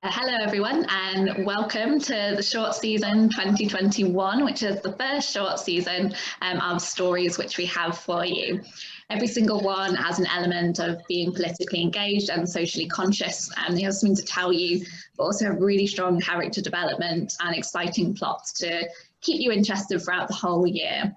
Hello everyone and welcome to the short season 2021, which is the first short season of stories which we have for you. Every single one has an element of being politically engaged and socially conscious, and they have something to tell you, but also have really strong character development and exciting plots to keep you interested throughout the whole year.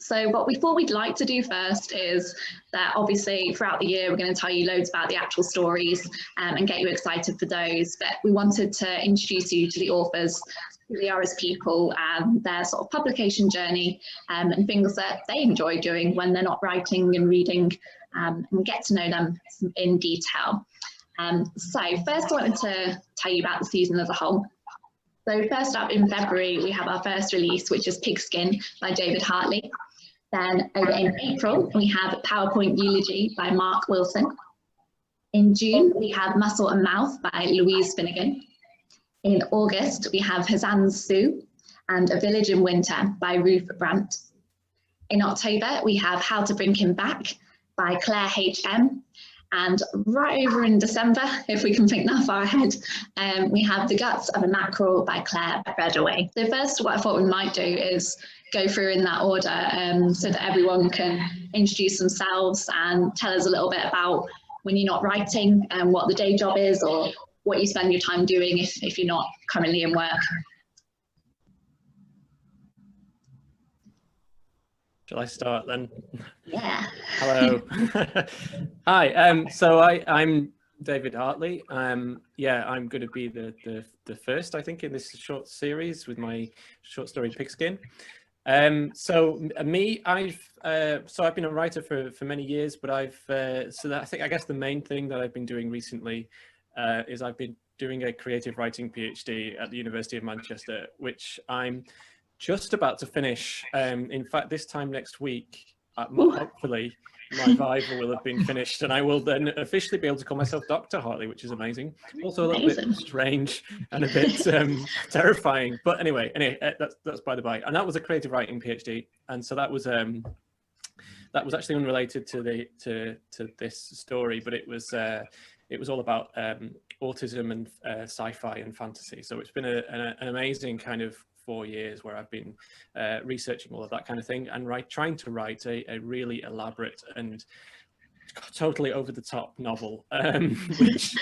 So what we thought we'd like to do first is that obviously throughout the year we're going to tell you loads about the actual stories and get you excited for those, but we wanted to introduce you to the authors, who they are as people and their sort of publication journey and things that they enjoy doing when they're not writing and reading, and get to know them in detail. So first I wanted to tell you about the season as a whole. So first up in February we have our first release, which is Pigskin by David Hartley. Then over in April, we have PowerPoint Eulogy by Mark Wilson. In June, we have Muscle and Mouth by Louise Finnegan. In August, we have Hazan's Sue and A Village in Winter by Ruth Brandt. In October, we have How to Bring Him Back by Claire H.M. And right over in December, if we can think that far ahead, we have The Guts of a Mackerel by Claire Redaway. So first, what I thought we might do is go through in that order so that everyone can introduce themselves and tell us a little bit about when you're not writing and what the day job is, or what you spend your time doing if you're not currently in work. Shall I start then? Yeah. Hello. Hi. So I'm David Hartley. Yeah, I'm going to be the first, I think, in this short series with my short story Pigskin. So me, I've been a writer for many years, but I guess the main thing that I've been doing recently is I've been doing a creative writing PhD at the University of Manchester, which I'm just about to finish. In fact, this time next week, hopefully my Viva will have been finished and I will then officially be able to call myself Dr. Hartley, which is amazing. Also a little bit strange and a bit terrifying. But anyway, that's by the by. And that was a creative writing PhD. And so that was actually unrelated to this story, but it was all about autism and sci-fi and fantasy. So it's been an amazing kind of 4 years where I've been researching all of that kind of thing and trying to write a really elaborate and totally over-the-top novel, which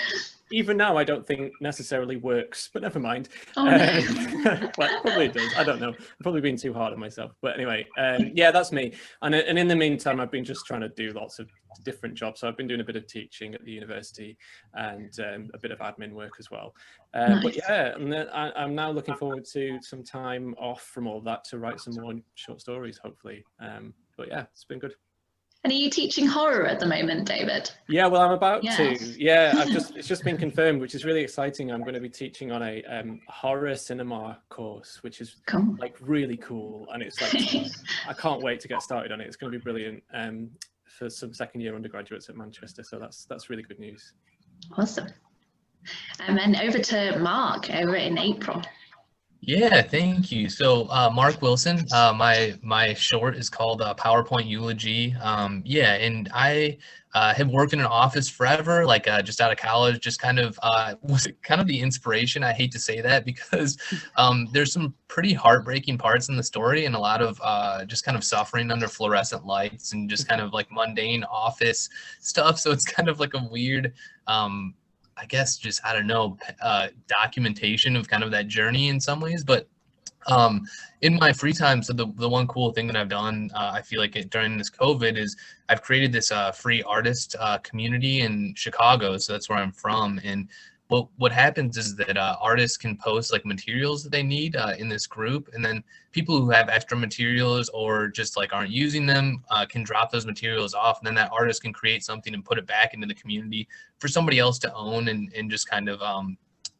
even now I don't think necessarily works, but never mind. Oh, no. Well, probably it does. I don't know. I'm probably being too hard on myself. But anyway, yeah, that's me. And in the meantime, I've been just trying to do lots of different jobs. So I've been doing a bit of teaching at the university and a bit of admin work as well. Nice. But yeah, and I'm now looking forward to some time off from all that to write some more short stories, hopefully. But yeah, it's been good. And are you teaching horror at the moment, David? Yeah, well, I'm about to. Yeah, it's just been confirmed, which is really exciting. I'm going to be teaching on a horror cinema course, which is like really cool, and it's like I can't wait to get started on it. It's going to be brilliant for some second-year undergraduates at Manchester. So that's really good news. Awesome. And then over to Mark over in April. Yeah, thank you. So Mark Wilson, my short is called PowerPoint Eulogy. Yeah, and I have worked in an office forever, like just out of college, just kind of was kind of the inspiration. I hate to say that because there's some pretty heartbreaking parts in the story and a lot of just kind of suffering under fluorescent lights and just kind of like mundane office stuff. So it's kind of like a weird I guess just, I don't know, documentation of kind of that journey in some ways. But in my free time, so the one cool thing that I've done, I feel like during this COVID is I've created this free artist community in Chicago. So that's where I'm from. And what happens is that artists can post like materials that they need in this group, and then people who have extra materials or just like aren't using them can drop those materials off, and then that artist can create something and put it back into the community for somebody else to own and just kind of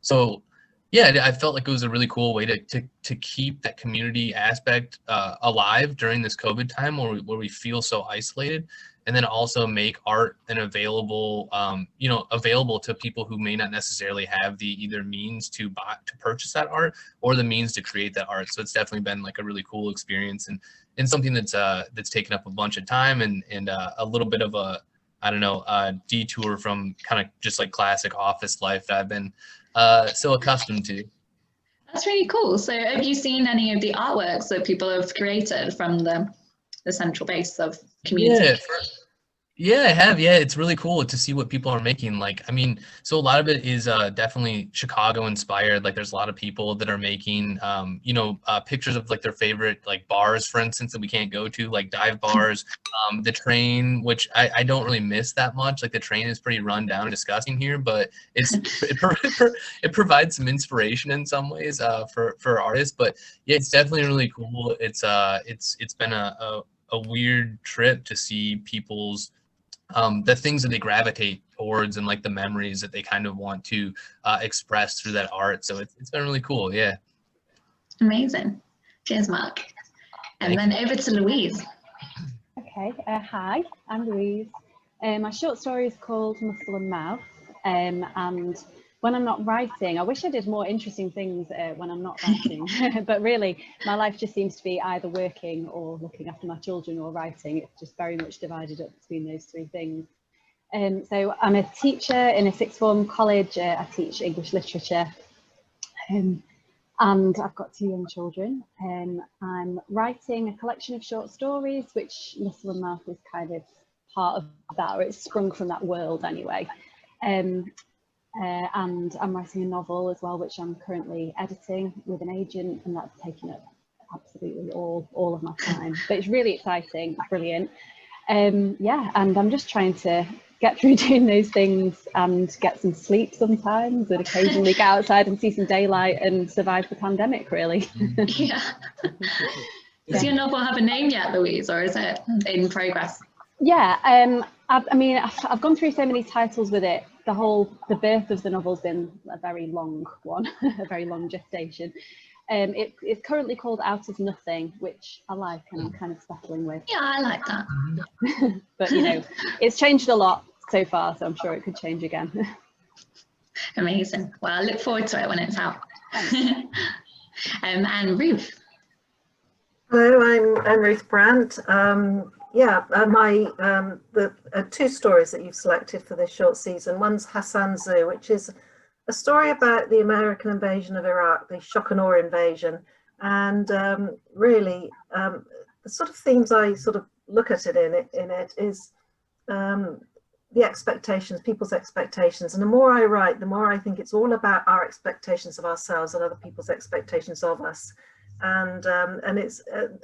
so yeah, I felt like it was a really cool way to keep that community aspect alive during this COVID time where we feel so isolated. And then also make art and available, available to people who may not necessarily have the either means to purchase that art or the means to create that art. So it's definitely been like a really cool experience and something that's taken up a bunch of time and a little bit of a, I don't know, a detour from kind of just like classic office life that I've been so accustomed to. That's really cool. So have you seen any of the artworks that people have created from the central base of community? Yeah, I have. Yeah, it's really cool to see what people are making. Like, I mean, so a lot of it is definitely Chicago inspired. Like, there's a lot of people that are making, pictures of like their favorite like bars, for instance, that we can't go to, like dive bars. The train, which I don't really miss that much. Like, the train is pretty run down and disgusting here, but it provides some inspiration in some ways for artists. But yeah, it's definitely really cool. It's been a weird trip to see people's the things that they gravitate towards and like the memories that they kind of want to express through that art. So it's been really cool. Yeah. Amazing. Cheers, Mark. And then over to Louise. Okay. Hi, I'm Louise. My short story is called Muscle and Mouth. And when I'm not writing, I wish I did more interesting things when I'm not writing, but really my life just seems to be either working or looking after my children or writing. It's just very much divided up between those three things. So I'm a teacher in a sixth form college. I teach English literature and I've got 2 young children. I'm writing a collection of short stories, which Muscle and Mouth is kind of part of that, or it's sprung from that world anyway. And I'm writing a novel as well, which I'm currently editing with an agent, and that's taken up absolutely all of my time. But it's really exciting, brilliant. Yeah, and I'm just trying to get through doing those things and get some sleep sometimes, and occasionally get outside and see some daylight and survive the pandemic, really. Yeah. Does your novel have a name yet, Louise, or is it in progress? Yeah, I mean, I've gone through so many titles with it. The birth of the novel's been a very long one, a very long gestation. It's currently called Out of Nothing, which I like and I'm kind of settling with. Yeah, I like that. But, you know, it's changed a lot so far, so I'm sure it could change again. Amazing. Well, I look forward to it when it's out. And Ruth. Hello, I'm Ruth Brandt. The 2 stories that you've selected for this short season. One's Hassan Zoo, which is a story about the American invasion of Iraq, the shock and awe invasion, and really the sort of themes I sort of look at it in it is the expectations, people's expectations. And the more I write, the more I think it's all about our expectations of ourselves and other people's expectations of us. And it's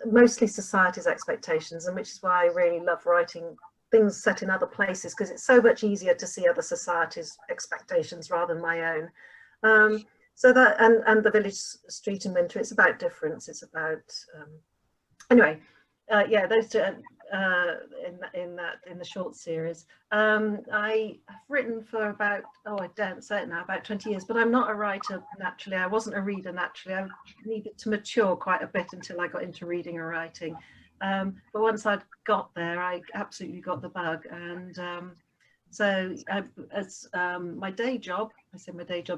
mostly society's expectations, and which is why I really love writing things set in other places, because it's so much easier to see other societies' expectations rather than my own. So that and the village street in winter, it's about difference. It's about anyway. Those 2 in the short series. I have written for about, I don't say it now, about 20 years, but I'm not a writer naturally. I wasn't a reader naturally. I needed to mature quite a bit until I got into reading and writing. But once I'd got there, I absolutely got the bug. And my day job,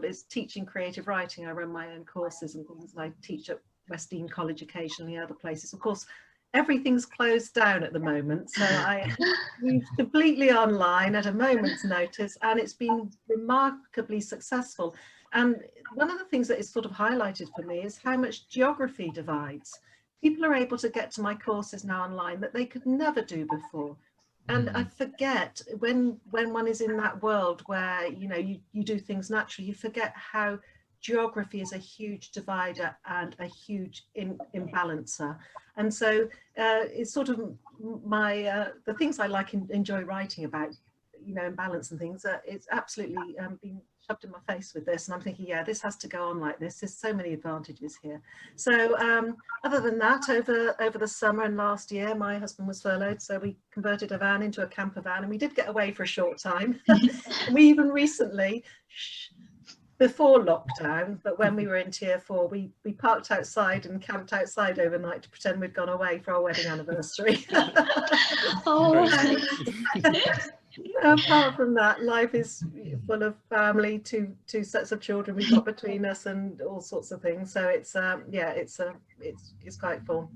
is teaching creative writing. I run my own courses and things, and I teach at West Dean College occasionally, other places. Of course, everything's closed down at the moment, so I moved completely online at a moment's notice, and it's been remarkably successful. And one of the things that is sort of highlighted for me is how much geography divides. People are able to get to my courses now online that they could never do before. And I forget when one is in that world where, you know, you do things naturally, you forget how geography is a huge divider and a huge imbalancer. And so it's sort of the things I enjoy writing about, you know, imbalance and things. It's absolutely been shoved in my face with this, and I'm thinking, yeah, this has to go on like this. There's so many advantages here. So other than that, over the summer and last year, my husband was furloughed, so we converted a van into a camper van, and we did get away for a short time. We even recently, before lockdown, but when we were in tier 4, we parked outside and camped outside overnight to pretend we'd gone away for our wedding anniversary. Apart from that, life is full of family, two sets of children we've got between us, and all sorts of things. So it's quite full.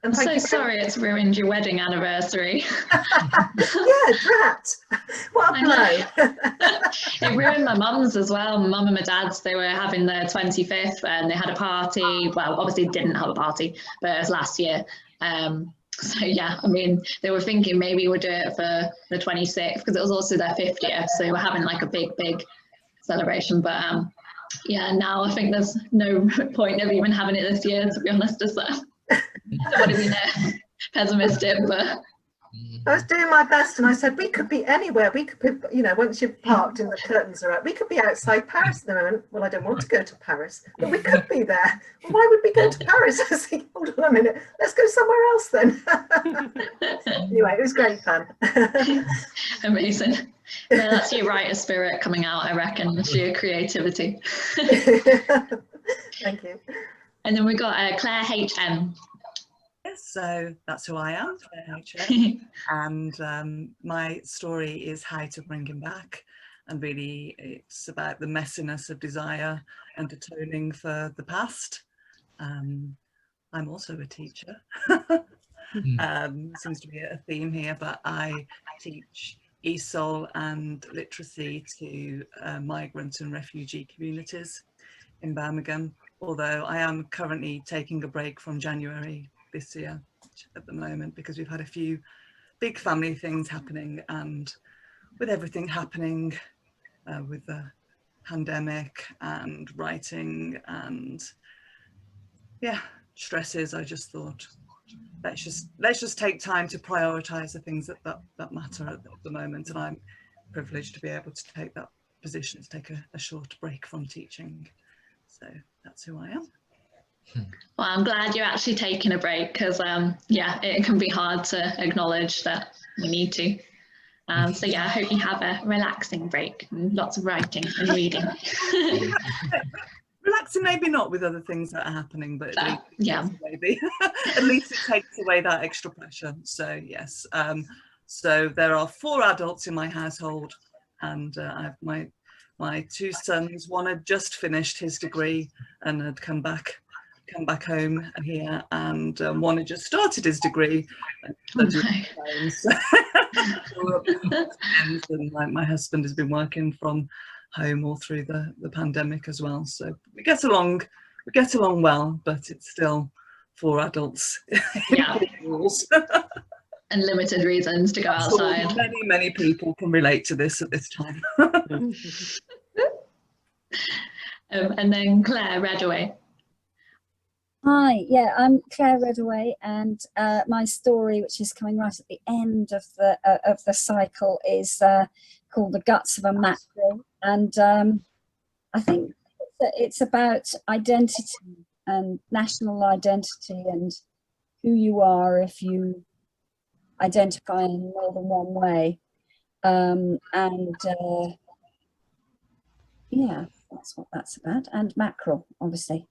And I'm thank so you sorry it's ruined your wedding anniversary. Yeah, drat. What a blow. It ruined my mum's as well. My mum and my dad's, they were having their 25th and they had a party. Well, obviously didn't have a party, but it was last year. So yeah, I mean, they were thinking maybe we'll do it for the 26th because it was also their 50th. So they were having like a big celebration. But yeah, now I think there's no point of even having it this year, to be honest. Is that? I don't want to be pessimistic, but I was doing my best and I said, we could be anywhere. We could be, you know, once you've parked and the curtains are up, we could be outside Paris at the moment. Well, I don't want to go to Paris, but we could be there. Well, why would we go to Paris? I was thinking, hold on a minute, let's go somewhere else then. Anyway, it was great fun. Amazing. Yeah, that's your writer spirit coming out, I reckon, the sheer creativity. Thank you. And then we got Claire HM. So that's who I am, Claire HM. And my story is how to bring him back. And really, it's about the messiness of desire and atoning for the past. I'm also a teacher. Seems to be a theme here, but I teach ESOL and literacy to migrant and refugee communities in Birmingham, although I am currently taking a break from January this year at the moment because we've had a few big family things happening, and with everything happening with the pandemic and writing and yeah, stresses, I just thought let's just take time to prioritize the things that matter at the moment, and I'm privileged to be able to take that position, to take a short break from teaching. So that's who I am. Well, I'm glad you're actually taking a break because, yeah, it can be hard to acknowledge that we need to. So yeah, I hope you have a relaxing break and lots of writing and reading. Relaxing, maybe not with other things that are happening, but at least yeah, maybe at least it takes away that extra pressure. So yes, so there are 4 adults in my household, and I have my 2 sons. One had just finished his degree and had come back home here, and one had just started his degree. And my husband has been working from home all through the pandemic as well, so we get along well, but it's still 4 adults. Yeah. And limited reasons to go outside. So many people can relate to this at this time. And then Claire Redaway. Hi, yeah, I'm Claire Redaway, and my story, which is coming right at the end of the cycle, is called The Guts of a Mackerel, and I think it's about identity and national identity and who you are if you identify in more than one way, yeah, that's what that's about. And mackerel, obviously.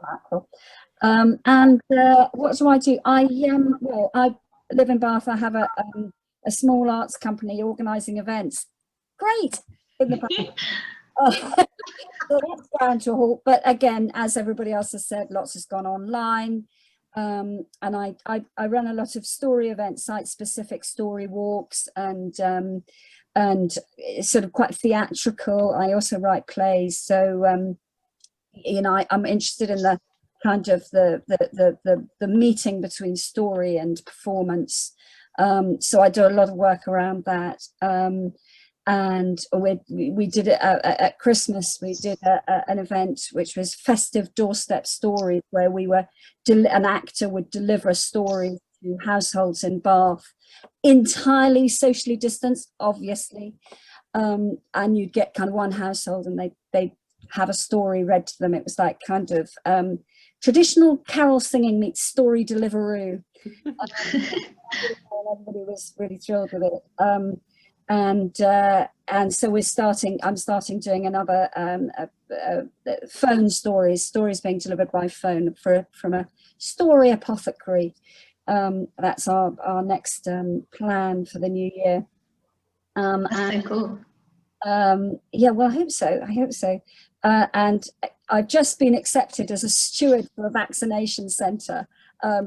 Mackerel. What do I do? Well, I live in Bath. I have a small arts company organising events. Great. In the Bath. So that's down to a halt. But again, as everybody else has said, lots has gone online. And I run a lot of story events, site-specific story walks, and sort of quite theatrical. I also write plays, so you know, I'm interested in the kind of the meeting between story and performance. So I do a lot of work around that. And we did it at Christmas. We did an event which was festive doorstep stories, where we were an actor would deliver a story to households in Bath, entirely socially distanced, obviously, and you'd get kind of one household, and they have a story read to them. It was like kind of traditional carol singing meets story deliveroo. Everybody was really thrilled with it. And so I'm starting doing another phone stories being delivered by phone from a story apothecary. That's our next plan for the new year. That's so cool. Yeah, well, I hope so. And I've just been accepted as a steward for a vaccination centre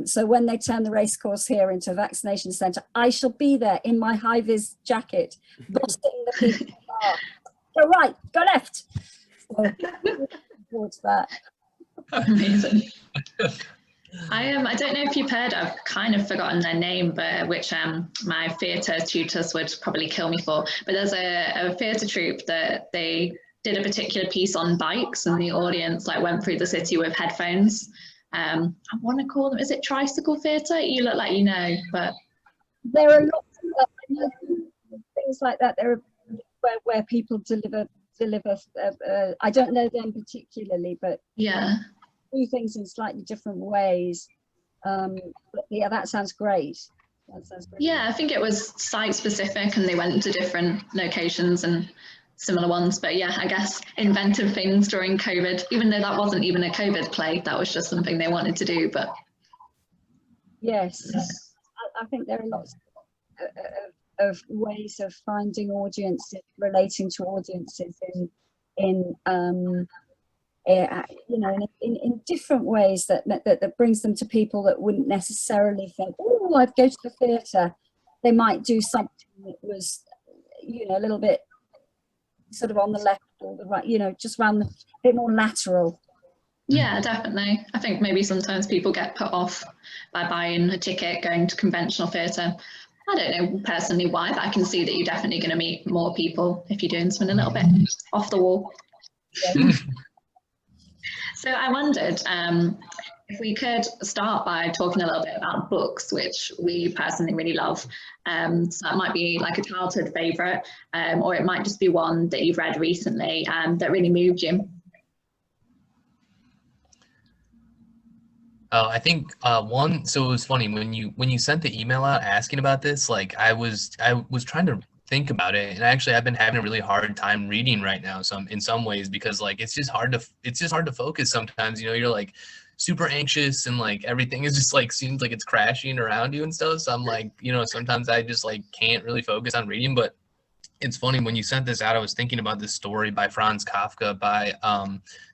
So when they turn the racecourse here into a vaccination centre, I shall be there in my high-vis jacket, bossing the people. Go right, go left. So, looking forward to that. Amazing. I don't know if you've heard, I've kind of forgotten their name, but which my theatre tutors would probably kill me for. But there's a theatre troupe that they did a particular piece on bikes, and the audience like went through the city with headphones. I want to call them, is it tricycle theatre? You look like you know, but there are lots of things like that. There are where people deliver. I don't know them particularly, but yeah, do things in slightly different ways. But yeah, that sounds great. Yeah, I think it was site specific, and they went to different locations and similar ones. But yeah, I guess inventive things during COVID, even though that wasn't even a COVID play, that was just something they wanted to do. But yes, I think there are lots of ways of finding audiences, relating to audiences in different ways that brings them to people that wouldn't necessarily think, oh, I'd go to the theatre. They might do something that was, a little bit sort of on the left or the right, just around a bit more lateral. Yeah, definitely. I think maybe sometimes people get put off by buying a ticket, going to conventional theatre. I don't know personally why, but I can see that you're definitely going to meet more people if you're doing something a little bit off the wall. Yeah. So I wondered if we could start by talking a little bit about books, which we personally really love. So that might be like a childhood favourite, or it might just be one that you've read recently that really moved you. I think so it was funny when you sent the email out asking about this, like I was trying to think about it, and actually I've been having a really hard time reading right now, in some ways, because like it's just hard to focus sometimes. You're like super anxious, and like everything is just like seems like it's crashing around you and stuff. So I'm like, sometimes I just like can't really focus on reading. But it's funny, when you sent this out, I was thinking about this story by Franz Kafka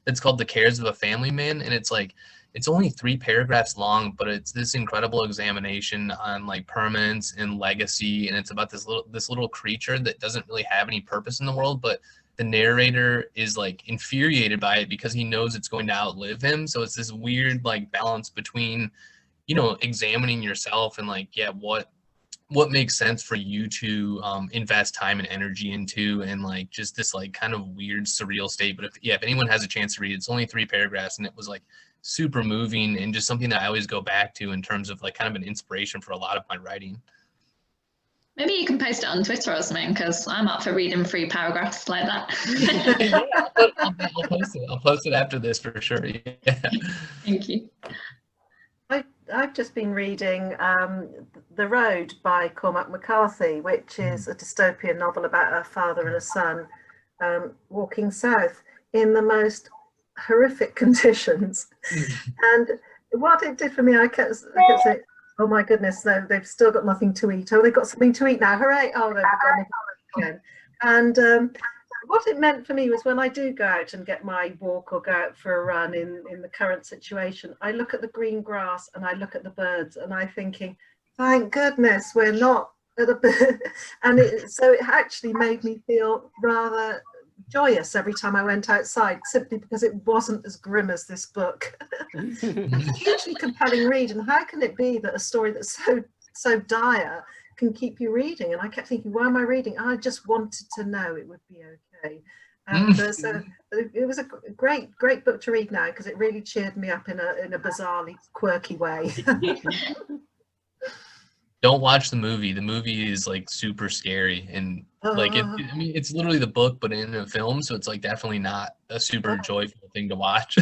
it's called The Cares of a Family Man, and it's only 3 paragraphs long, but it's this incredible examination on like permanence and legacy, and it's about this little creature that doesn't really have any purpose in the world, but the narrator is like infuriated by it because he knows it's going to outlive him. So it's this weird like balance between, examining yourself and like, yeah, what makes sense for you to invest time and energy into, and like just this like kind of weird surreal state. But if anyone has a chance to read it, it's only 3 paragraphs, and it was like super moving and just something that I always go back to in terms of like kind of an inspiration for a lot of my writing. Maybe you can post it on Twitter or something, because I'm up for reading 3 paragraphs like that. I'll post it after this for sure. Yeah. Thank you. I've just been reading The Road by Cormac McCarthy, which is a dystopian novel about a father and a son walking south in the most horrific conditions. And what it did for me, I kept saying, oh my goodness, no, they've still got nothing to eat. Oh, they've got something to eat now, hooray. Oh, they've got nothing again. And what it meant for me was, when I do go out and get my walk or go out for a run in the current situation, I look at the green grass and I look at the birds, and I'm thinking, thank goodness we're not at a bird. And so it actually made me feel rather joyous every time I went outside, simply because it wasn't as grim as this book. It's a hugely compelling read, and how can it be that a story that's so dire can keep you reading? And I kept thinking, why am I reading? I just wanted to know it would be okay. And so it was a great book to read now, because it really cheered me up in a bizarrely quirky way. Don't watch the movie. The movie is like super scary, and like it's literally the book but in a film, so it's like definitely not a super joyful thing to watch.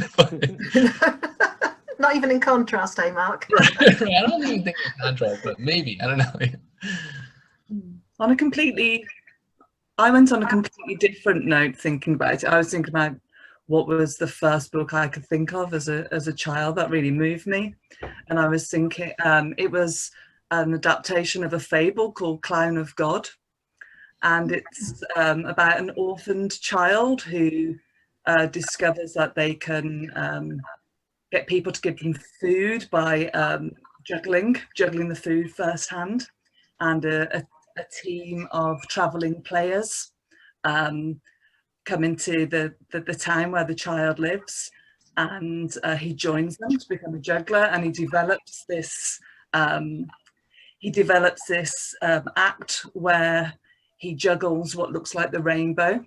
Not even in contrast, eh, Mark? Right. I don't even think it's contrast, but maybe, I don't know. I went on a completely different note thinking about it. I was thinking about what was the first book I could think of as a child that really moved me, and I was thinking it was an adaptation of a fable called Clown of God, and it's about an orphaned child who discovers that they can get people to give them food by juggling the food firsthand, and a team of travelling players come into the town where the child lives, and he joins them to become a juggler, and he develops this act where he juggles what looks like the rainbow,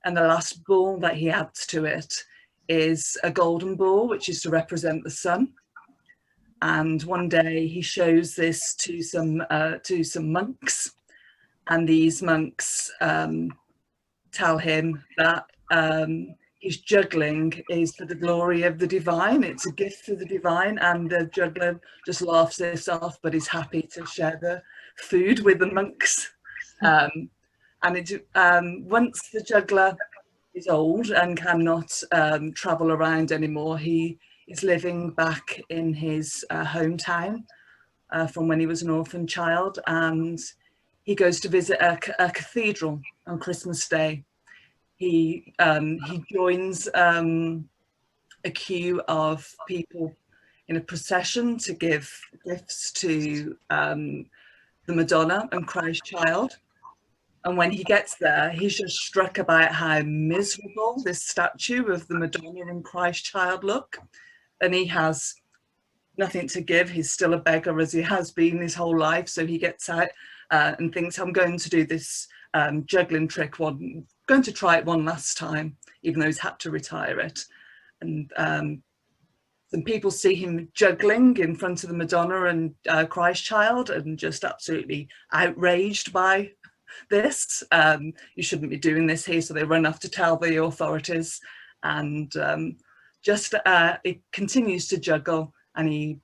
and the last ball that he adds to it is a golden ball, which is to represent the sun. And one day he shows this to some monks, and these monks tell him that his juggling is for the glory of the divine. It's a gift for the divine, and the juggler just laughs this off, but is happy to share the food with the monks. And once the juggler is old and cannot travel around anymore, he is living back in his hometown from when he was an orphan child, and he goes to visit a cathedral on Christmas Day. He joins a queue of people in a procession to give gifts to the Madonna and Christ Child. And when he gets there, he's just struck about how miserable this statue of the Madonna and Christ Child look. And he has nothing to give. He's still a beggar, as he has been his whole life. So he gets out and thinks, I'm going to do this juggling trick, going to try it one last time, even though he's had to retire it. And some people see him juggling in front of the Madonna and Christ Child, and just absolutely outraged by this. You shouldn't be doing this here. So they run off to tell the authorities, and he continues to juggle, and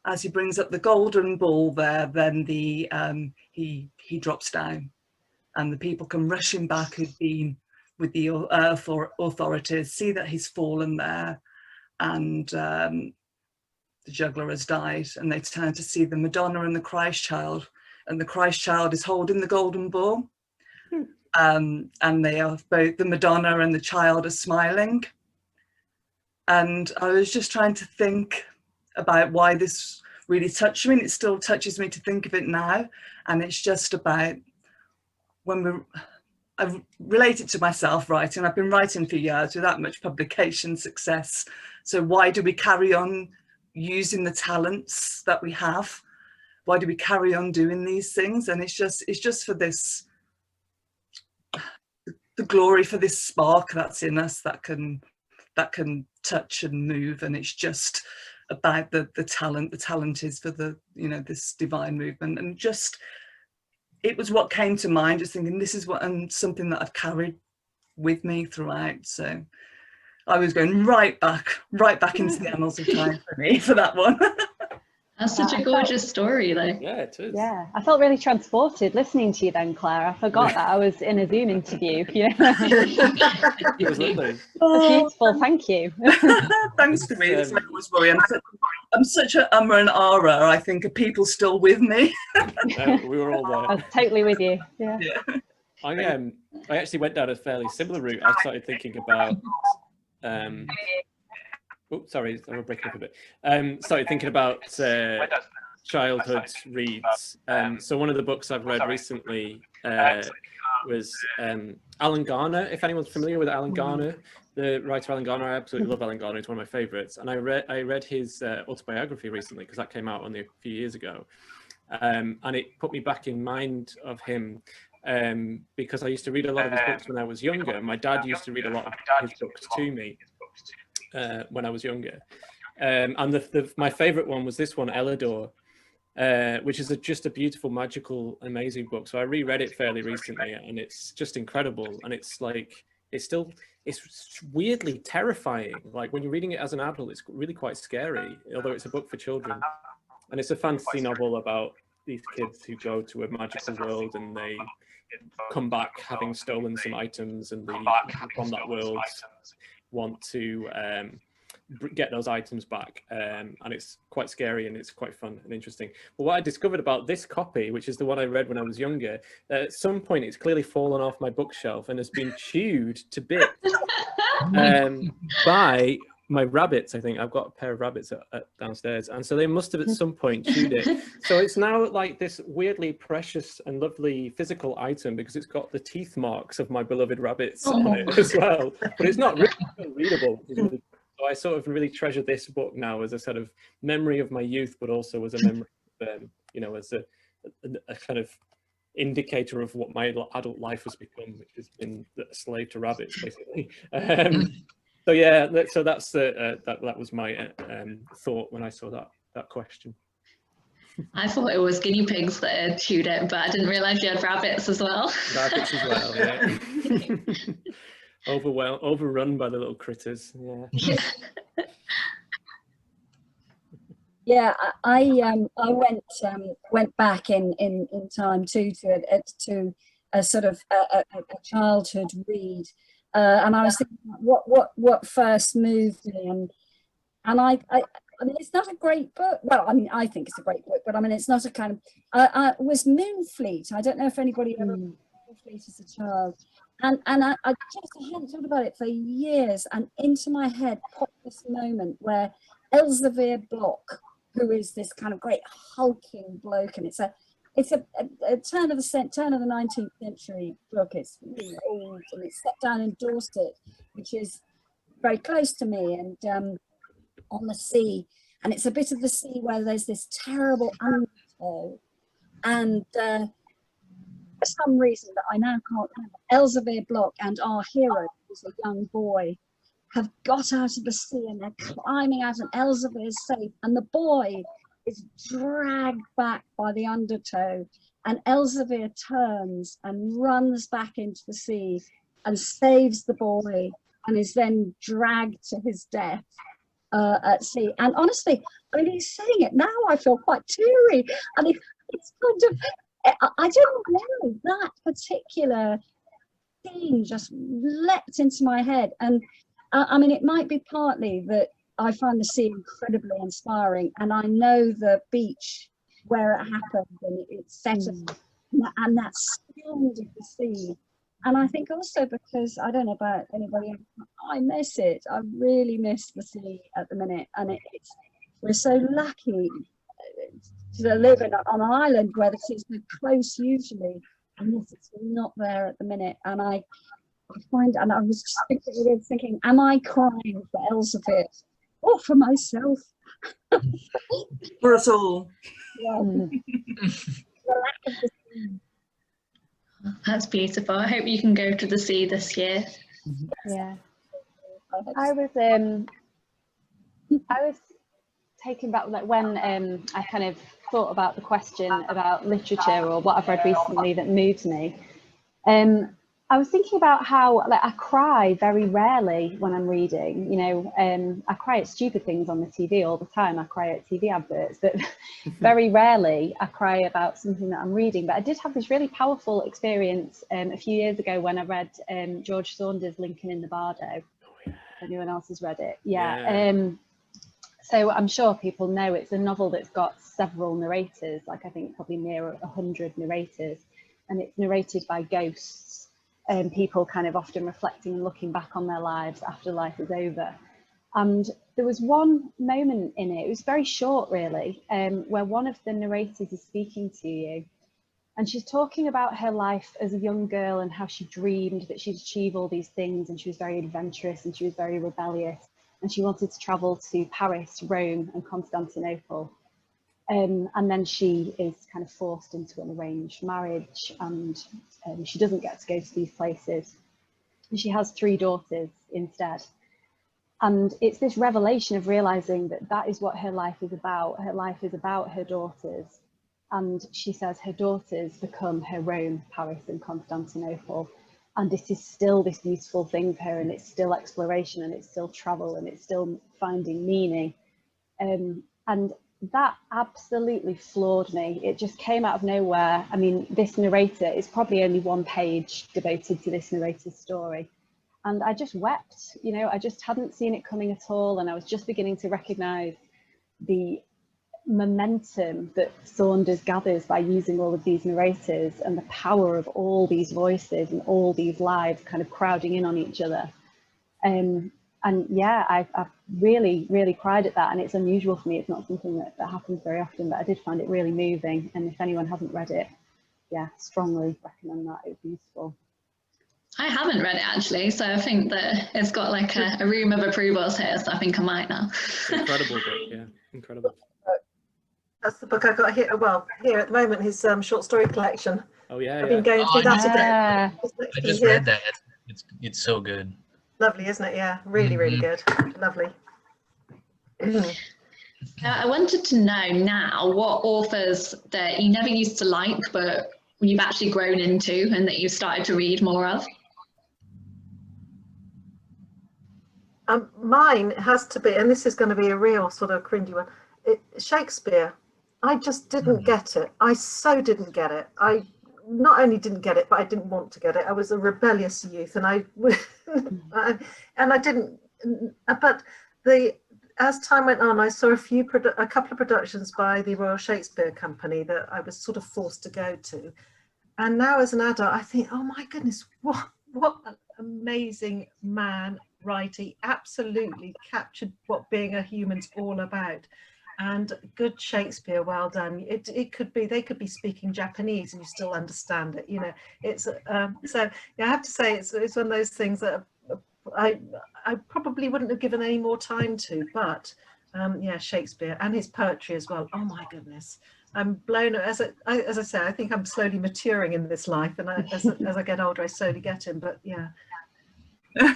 as he brings up the golden ball there, then he drops down, and the people come rushing back who've been with the authorities, see that he's fallen there, and the juggler has died, and they turn to see the Madonna and the Christ Child, and the Christ Child is holding the golden ball, and they are both, the Madonna and the child are smiling. And I was just trying to think about why this really touched me, and it still touches me to think of it now. And it's just about I relate it to myself writing. I've been writing for years without much publication success. So why do we carry on using the talents that we have? Why do we carry on doing these things? And it's just for this, the glory, for this spark that's in us that can touch and move. And it's just about the talent. The talent is for this divine movement. And just, it was what came to mind, just thinking this is something that I've carried with me throughout. So I was going right back into the annals of time for me for that one. That's such a gorgeous story, though. Yeah, it is. Yeah, I felt really transported listening to you then, Claire. I forgot that I was in a Zoom interview. It was lovely. That's beautiful, thank you. Thanks to me. It's like I was worried. I'm such an and ahra. I think, are people still with me? We were all there. I was totally with you. Yeah. I actually went down a fairly similar route. I started thinking about sorry, I'm breaking up a bit. Started thinking about childhood reads. So one of the books I've read recently was Alan Garner. If anyone's familiar with Alan Garner, the writer Alan Garner, I absolutely love Alan Garner. He's one of my favourites. And I read his autobiography recently, because that came out only a few years ago. And it put me back in mind of him, because I used to read a lot of his books when I was younger. My dad used to read a lot of his books to me when I was younger. And my favourite one was this one, Elidor, which is just a beautiful, magical, amazing book. So I reread it fairly recently, and it's just incredible. And it's like, it's weirdly terrifying. Like when you're reading it as an adult, it's really quite scary, although it's a book for children. And it's a fantasy novel about these kids who go to a magical world, and they come back having stolen some items, and from that world want to get those items back, and it's quite scary, and it's quite fun and interesting. But what I discovered about this copy, which is the one I read when I was younger, at some point it's clearly fallen off my bookshelf and has been chewed to bits by my rabbits. I think I've got a pair of rabbits downstairs, and so they must have at some point chewed it. So it's now like this weirdly precious and lovely physical item because it's got the teeth marks of my beloved rabbits on it as well. But it's not really readable. So I sort of really treasure this book now as a sort of memory of my youth, but also as a memory of, you know, as a kind of indicator of what my adult life has become, which has been a slave to rabbits, basically. So yeah, so that's that was my thought when I saw that question. I thought it was guinea pigs that had chewed it, but I didn't realise you had rabbits as well. Rabbits as well, yeah. Overrun by the little critters. Yeah. Yeah, I went back in time too to a sort of a childhood read, and I was thinking what first moved me, and I mean it's not a great book. Well, I mean I think it's a great book, but I mean it's not a kind of. It was Moonfleet. I don't know if anybody ever read Moonfleet as a child, and I hadn't thought about it for years, and into my head popped this moment where Elzevir Block, who is this kind of great hulking bloke, and it's a turn of the 19th century book. It's really old, and it's set down in Dorset, which is very close to me, and on the sea, and it's a bit of the sea where there's this terrible undertow, and for some reason that I now can't remember, Elzevir Block and our hero, who's a young boy, have got out of the sea and they're climbing out, and Elzevir is safe, and the boy is dragged back by the undertow, and Elzevir turns and runs back into the sea and saves the boy, and is then dragged to his death at sea. And honestly, I mean, he's saying it now, I feel quite teary, and it's kind of, I don't know, that particular scene just leapt into my head. And I mean, it might be partly that I find the sea incredibly inspiring, and I know the beach where it happened, and it's set and that sound of the sea. And I think also because, I don't know about anybody else, I miss it. I really miss the sea at the minute, and we're so lucky to live on an island where the sea's so close usually, and yes, it's not there at the minute. And I was just thinking, am I crying for Elzevir or for myself? For us all. Yeah. The lack of the sea. That's beautiful. I hope you can go to the sea this year. Yeah, I was taken back, like when I kind of thought about the question about literature or what I've read recently that moved me. I was thinking about how, like, I cry very rarely when I'm reading. You know, I cry at stupid things on the TV all the time. I cry at TV adverts, but very rarely I cry about something that I'm reading. But I did have this really powerful experience a few years ago when I read George Saunders' Lincoln in the Bardo. If anyone else has read it? Yeah. So I'm sure people know it's a novel that's got several narrators, like I think probably near 100 narrators, and it's narrated by ghosts. People kind of often reflecting and looking back on their lives after life is over. And there was one moment in it was very short really, where one of the narrators is speaking to you, and she's talking about her life as a young girl and how she dreamed that she'd achieve all these things, and she was very adventurous and she was very rebellious, and she wanted to travel to Paris, Rome and Constantinople. And then she is kind of forced into an arranged marriage, and she doesn't get to go to these places. And she has 3 daughters instead. And it's this revelation of realizing that that is what her life is about. Her life is about her daughters. And she says her daughters become her Rome, Paris and Constantinople. And it is still this beautiful thing for her, and it's still exploration, and it's still travel, and it's still finding meaning. And that absolutely floored me. It just came out of nowhere. I mean, this narrator is probably only 1 page devoted to this narrator's story. And I just wept, you know, I just hadn't seen it coming at all. And I was just beginning to recognize the momentum that Saunders gathers by using all of these narrators, and the power of all these voices and all these lives kind of crowding in on each other. And yeah, I've really cried at that, and it's unusual for me. It's not something that happens very often, but I did find it really moving. And if anyone hasn't read it, yeah, strongly recommend that. It was useful. I haven't read it actually, so I think that it's got like a room of approvals here, so I think I might now. Incredible book, yeah, incredible. That's the book I got here. Well, here at the moment, his short story collection. Oh yeah, I've been going through that yeah. today. I just read that. It's so good. Lovely, isn't it? Yeah, really good. Lovely. I wanted to know now what authors that you never used to like, but you've actually grown into and that you've started to read more of. Mine has to be, and this is going to be a real sort of cringy one, Shakespeare. I just didn't get it. I so didn't get it. I not only didn't get it, but I didn't want to get it. I was a rebellious youth, and I didn't. But as time went on, I saw a couple of productions by the Royal Shakespeare Company that I was sort of forced to go to. And now, as an adult, I think, oh my goodness, what an amazing man writer. He absolutely captured what being a human's all about. And good Shakespeare, well done. It could be, they could be speaking Japanese and you still understand it. You know, it's so yeah, I have to say it's one of those things that I probably wouldn't have given any more time to, but yeah, Shakespeare and his poetry as well. Oh my goodness, I'm blown. As I say, I think I'm slowly maturing in this life, and as I get older, I slowly get him. But yeah,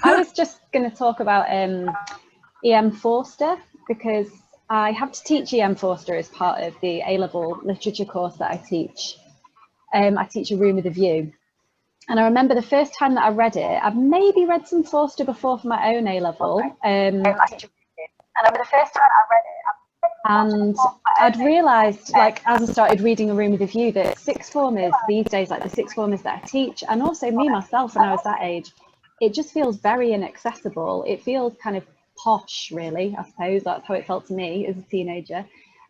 I was just going to talk about E.M. Forster, because I have to teach E.M. Forster as part of the A-level literature course that I teach. I teach A Room with a View. And I remember the first time that I read it, I've maybe read some Forster before for my own A-level. And I remember the first time I read it, and I'd realised, like, as I started reading A Room with a View, that sixth formers these days, like the sixth formers that I teach, and also me myself when I was that age, it just feels very inaccessible. It feels kind of posh, really, I suppose. That's how it felt to me as a teenager.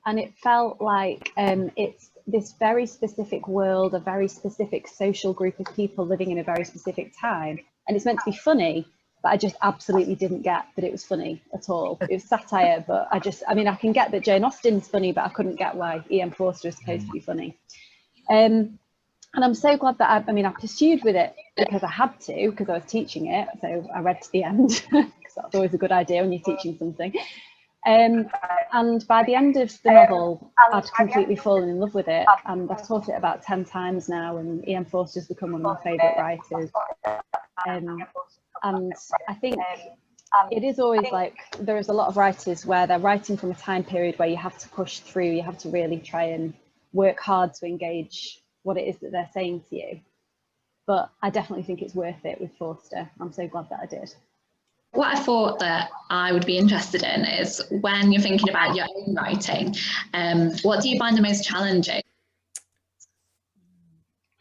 And it felt like it's this very specific world, a very specific social group of people living in a very specific time. And it's meant to be funny, but I just absolutely didn't get that it was funny at all. It was satire, but I mean, I can get that Jane Austen's funny, but I couldn't get why E.M. Forster is supposed to be funny. And I'm so glad that I pursued with it because I had to, because I was teaching it. So I read to the end, because that's always a good idea when you're teaching something. And by the end of the novel, I'd completely fallen in love with it. And I've taught it about 10 times now, and E.M. Forster's become one of my favourite writers. And I think it is always like, there is a lot of writers where they're writing from a time period where you have to push through, you have to really try and work hard to engage what it is that they're saying to you. But I definitely think it's worth it with Forster. I'm so glad that I did. What I thought that I would be interested in is when you're thinking about your own writing, what do you find the most challenging?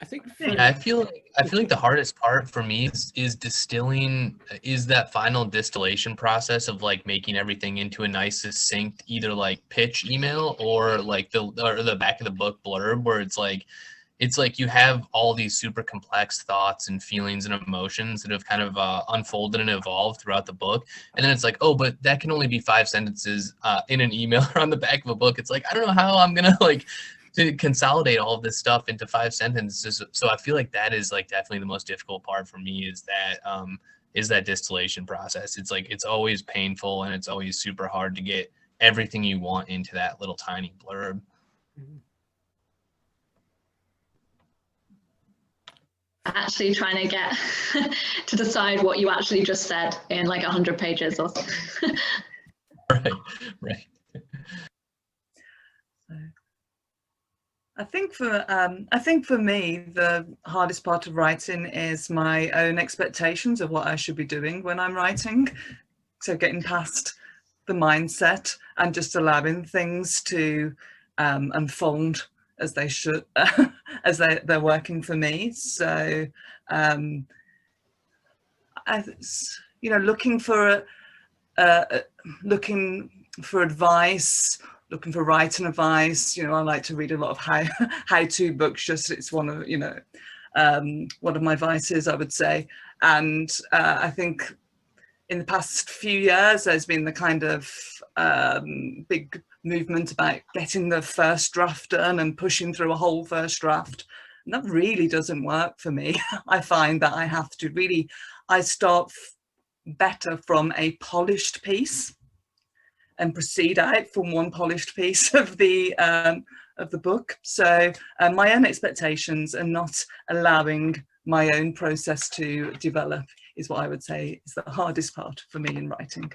I feel like the hardest part for me is distilling, is that final distillation process of like making everything into a nice succinct either like pitch email or like the back of the book blurb, where it's like you have all these super complex thoughts and feelings and emotions that have kind of unfolded and evolved throughout the book. And then it's like, oh, but that can only be 5 sentences in an email or on the back of a book. It's like, I don't know how I'm going to consolidate all of this stuff into 5 sentences. So I feel like that is like definitely the most difficult part for me, is that distillation process. It's like, it's always painful and it's always super hard to get everything you want into that little tiny blurb. Actually trying to get to decide what you actually just said in like 100 pages or so. Right. I think for me, the hardest part of writing is my own expectations of what I should be doing when I'm writing. So getting past the mindset and just allowing things to unfold as they should, as they're working for me. So, looking for advice, looking for writing advice. I like to read a lot of how-to books. Just it's one of my vices, I would say. And I think in the past few years, there's been the kind of big movement about getting the first draft done and pushing through a whole first draft. And that really doesn't work for me. I find that I have to really, I start better from a polished piece and proceed out from one polished piece of the book. So my own expectations and not allowing my own process to develop is what I would say is the hardest part for me in writing.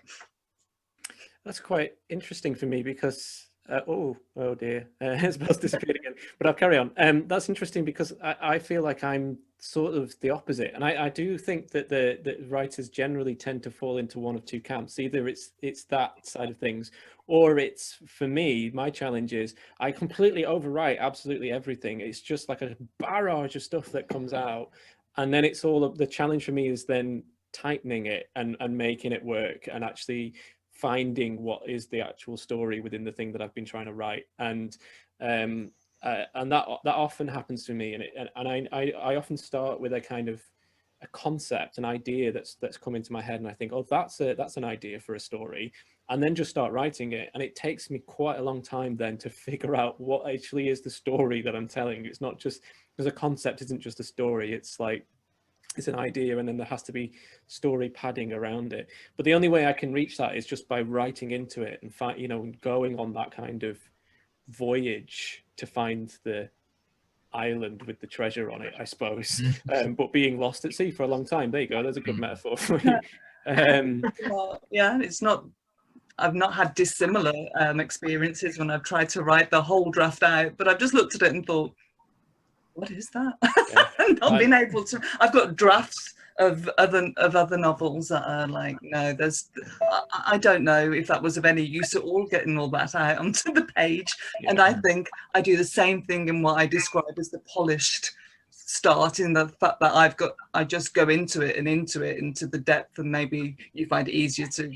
That's quite interesting for me because, oh dear, Isabelle's disappeared again, but I'll carry on. That's interesting because I feel like I'm sort of the opposite. And I do think that the writers generally tend to fall into one of two camps. Either it's that side of things, or it's, for me, my challenge is I completely overwrite absolutely everything. It's just like a barrage of stuff that comes out. And then it's all of the challenge for me is then tightening it and making it work and actually finding what is the actual story within the thing that I've been trying to write. And that often happens to me. And I often start with a kind of a concept, an idea that's come into my head, and I think, oh, that's an idea for a story, and then just start writing it. And it takes me quite a long time then to figure out what actually is the story that I'm telling. It's not just, because a concept isn't just a story, it's like, it's an idea, and then there has to be story padding around it. But the only way I can reach that is just by writing into it and going on that kind of voyage to find the island with the treasure on it, I suppose. But being lost at sea for a long time. There you go. There's a good metaphor for you. Well, yeah, it's not. I've not had dissimilar experiences when I've tried to write the whole draft out, but I've just looked at it and thought, what is that? Yeah. Not been able to. I've got drafts of other novels that are like, no, I don't know if that was of any use at all, getting all that out onto the page. Yeah. And I think I do the same thing in what I describe as the polished start, in the fact that I just go into the depth, and maybe you find it easier to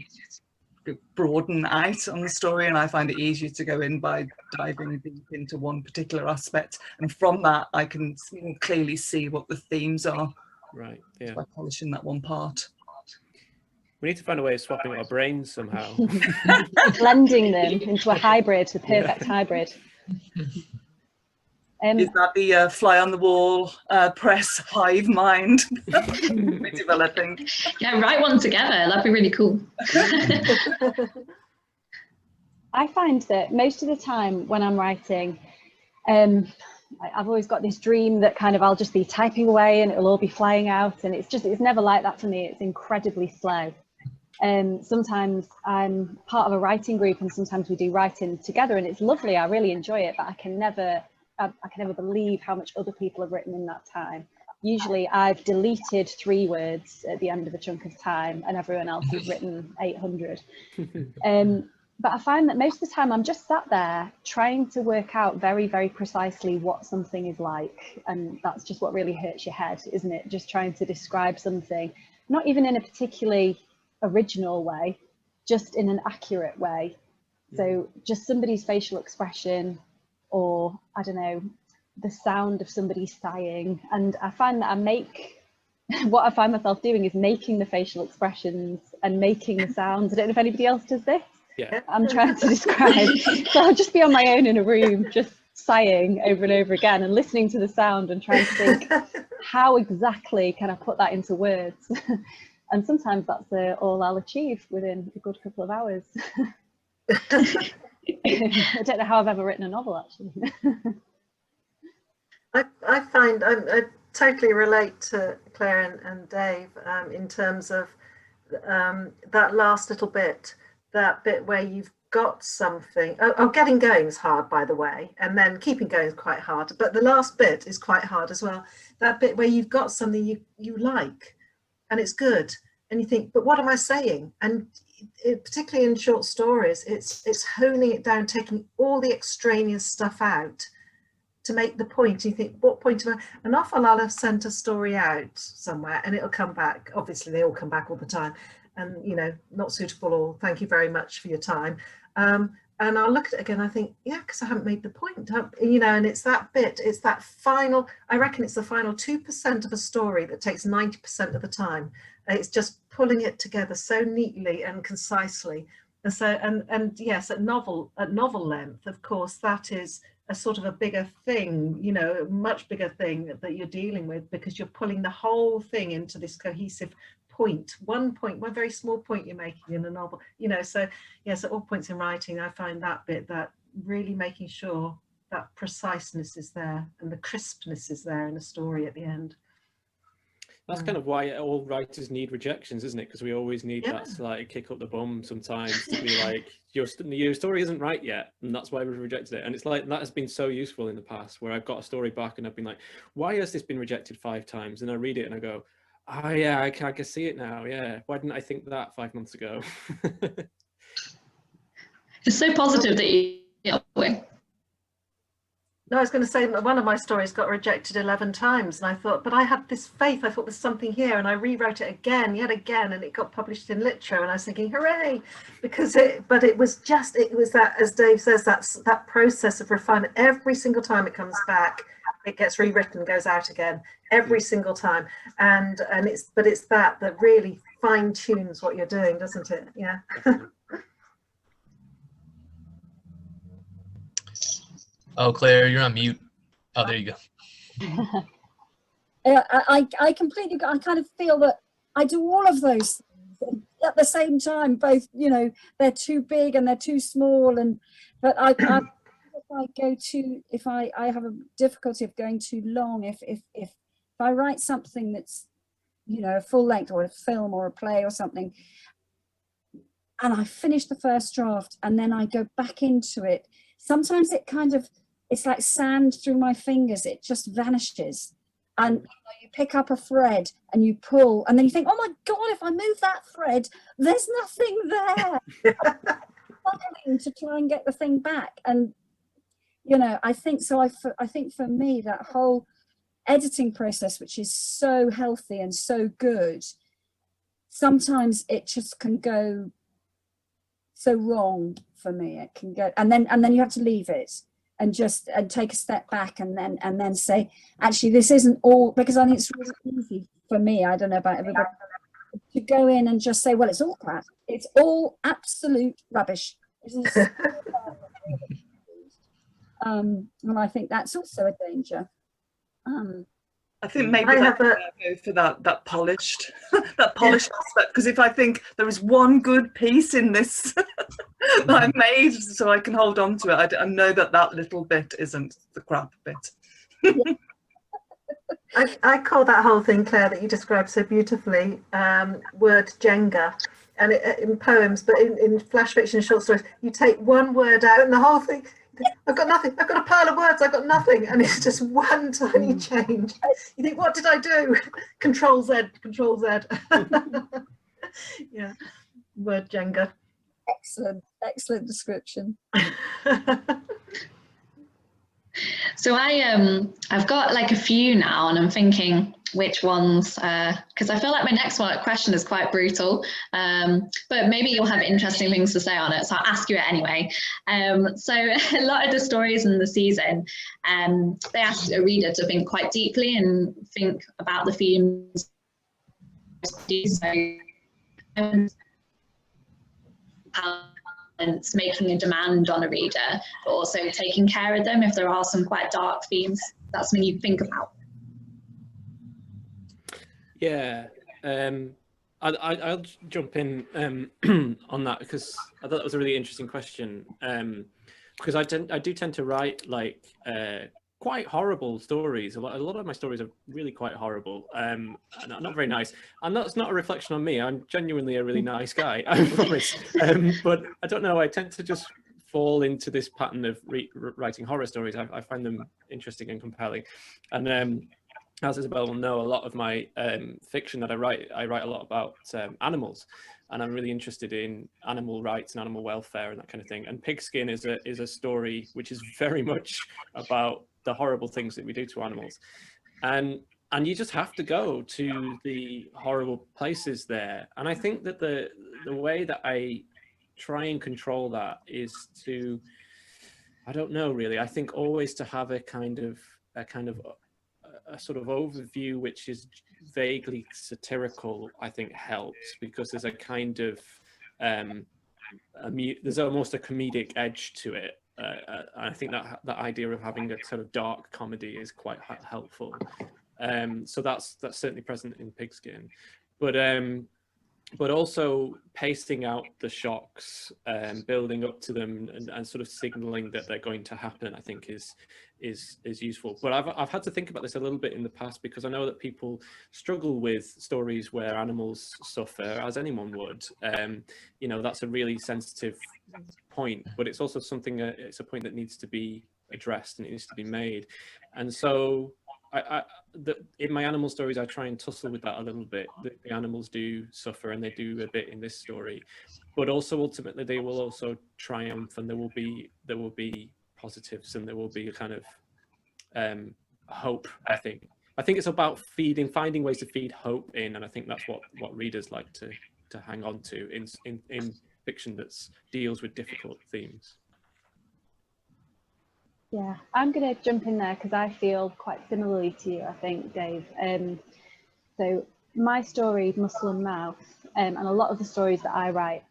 broaden out on the story, and I find it easier to go in by diving deep into one particular aspect, and from that I can clearly see what the themes are. Right. Yeah. By polishing that one part. We need to find a way of swapping our brains somehow. Blending them into a hybrid, the perfect hybrid. Is that the fly on the wall press hive mind we're developing? Yeah, write one together. That'd be really cool. I find that most of the time when I'm writing, I've always got this dream that kind of I'll just be typing away and it'll all be flying out, and it's never like that for me. It's incredibly slow. Sometimes I'm part of a writing group, and sometimes we do writing together, and it's lovely. I really enjoy it, but I can never believe how much other people have written in that time. Usually I've deleted 3 words at the end of a chunk of time, and everyone else has written 800. But I find that most of the time I'm just sat there trying to work out very, very precisely what something is like. And that's just what really hurts your head, isn't it? Just trying to describe something, not even in a particularly original way, just in an accurate way. So just somebody's facial expression, or I don't know, the sound of somebody sighing. And I find that what I find myself doing is making the facial expressions and making the sounds. I don't know if anybody else does this. Yeah. I'm trying to describe. So I'll just be on my own in a room, just sighing over and over again and listening to the sound and trying to think, how exactly can I put that into words? And sometimes that's all I'll achieve within a good couple of hours. I don't know how I've ever written a novel, actually. I find I totally relate to Claire and Dave in terms of that last little bit, that bit where you've got something. Getting going is hard, by the way, and then keeping going is quite hard, but the last bit is quite hard as well. That bit where you've got something you like and it's good, and you think, but what am I saying? And particularly in short stories, it's honing it down, taking all the extraneous stuff out to make the point. You think, what point am I? And often I'll have sent a story out somewhere and it'll come back. Obviously they all come back all the time, and not suitable, or thank you very much for your time. And I'll look at it again, I think, yeah, because I haven't made the point, and it's that bit, it's that final, I reckon it's the final 2% of a story that takes 90% of the time. It's just pulling it together so neatly and concisely. And so, and yes, at novel length, of course, that is a sort of a bigger thing, you know, a much bigger thing that you're dealing with, because you're pulling the whole thing into this cohesive point, one very small point you're making in a novel, you know. So yes, at all points in writing, I find that bit, that really making sure that preciseness is there and the crispness is there in a story at the end. That's kind of why all writers need rejections, isn't it? Because we always need that to like kick up the bum sometimes, to be like, your story isn't right yet, and that's why we've rejected it. And it's like, that has been so useful in the past, where I've got a story back and I've been like, why has this been rejected 5 times? And I read it and I go, oh yeah, I can see it now. Yeah, why didn't I think that 5 months ago? It's so positive that you No, I was going to say that one of my stories got rejected 11 times, and I thought, but I had this faith, I thought there's something here, and I rewrote it again, yet again, and it got published in Litro, and I was thinking, hooray, because it was that, as Dave says, that process of refinement. Every single time it comes back, it gets rewritten, goes out again, every single time, and it's that really fine tunes what you're doing, doesn't it? Yeah. Oh, Claire, you're on mute. Oh, there you go. I completely, I kind of feel that I do all of those things at the same time, both, you know, they're too big and they're too small, but if I have a difficulty of going too long, if I write something that's, you know, a full length or a film or a play or something, and I finish the first draft and then I go back into it, sometimes it's like sand through my fingers, it just vanishes. And you know, you pick up a thread and you pull, and then you think, oh my God, if I move that thread, there's nothing there. Struggling to try and get the thing back. And, you know, I think for me, that whole editing process, which is so healthy and so good, sometimes it just can go so wrong for me. It can go, and then you have to leave it and take a step back and then say, actually, this isn't all, because I think it's really easy for me, I don't know about everybody, to go in and just say, well, it's all crap, it's all absolute rubbish. And I think that's also a danger. I think maybe I go for that polished aspect, because if I think there is one good piece in this that I made, so I can hold on to it, I know that little bit isn't the crap bit. I call that whole thing, Claire, that you described so beautifully, word Jenga. And in poems, but in flash fiction, short stories, you take one word out and the whole thing, I've got nothing, I've got a pile of words, I've got nothing, and it's just one tiny change. You think, what did I do? Control Z, Control Z. Yeah, word Jenga. Excellent description. So I've got like a few now, and I'm thinking which ones, because I feel like my next question is quite brutal, but maybe you'll have interesting things to say on it, so I'll ask you it anyway. So a lot of the stories in the season, they ask a reader to think quite deeply and think about the themes. And making a demand on a reader, but also taking care of them if there are some quite dark themes. That's something you think about. Yeah, I'll jump in on that, because I thought that was a really interesting question. Because I do tend to write like quite horrible stories. A lot of my stories are really quite horrible, and not very nice. And that's not a reflection on me. I'm genuinely a really nice guy, I promise. But I don't know, I tend to just fall into this pattern of writing horror stories. I find them interesting and compelling. And as Isabelle will know, a lot of my fiction that I write a lot about animals, and I'm really interested in animal rights and animal welfare and that kind of thing. And Pigskin is a story which is very much about the horrible things that we do to animals, and you just have to go to the horrible places there. And I think that the way that I try and control that is to, I don't know really, I think always to have a kind of a sort of overview which is vaguely satirical, I think helps, because there's a kind of there's almost a comedic edge to it. I think that idea of having a sort of dark comedy is quite helpful. So that's certainly present in Pigskin, but also pacing out the shocks, building up to them, and sort of signaling that they're going to happen, I think is useful. But I've had to think about this a little bit in the past, because I know that people struggle with stories where animals suffer, as anyone would. You know, that's a really sensitive point, but it's also something, it's a point that needs to be addressed and it needs to be made. And so in my animal stories, I try and tussle with that a little bit. The animals do suffer, and they do a bit in this story, but also ultimately they will also triumph, and there will be positives, and there will be a kind of hope. I think it's about finding ways to feed hope in, and I think that's what readers like to hang on to in fiction that deals with difficult themes. Yeah, I'm going to jump in there because I feel quite similarly to you, I think, Dave. So my story, Muscle and Mouth, and a lot of the stories that I write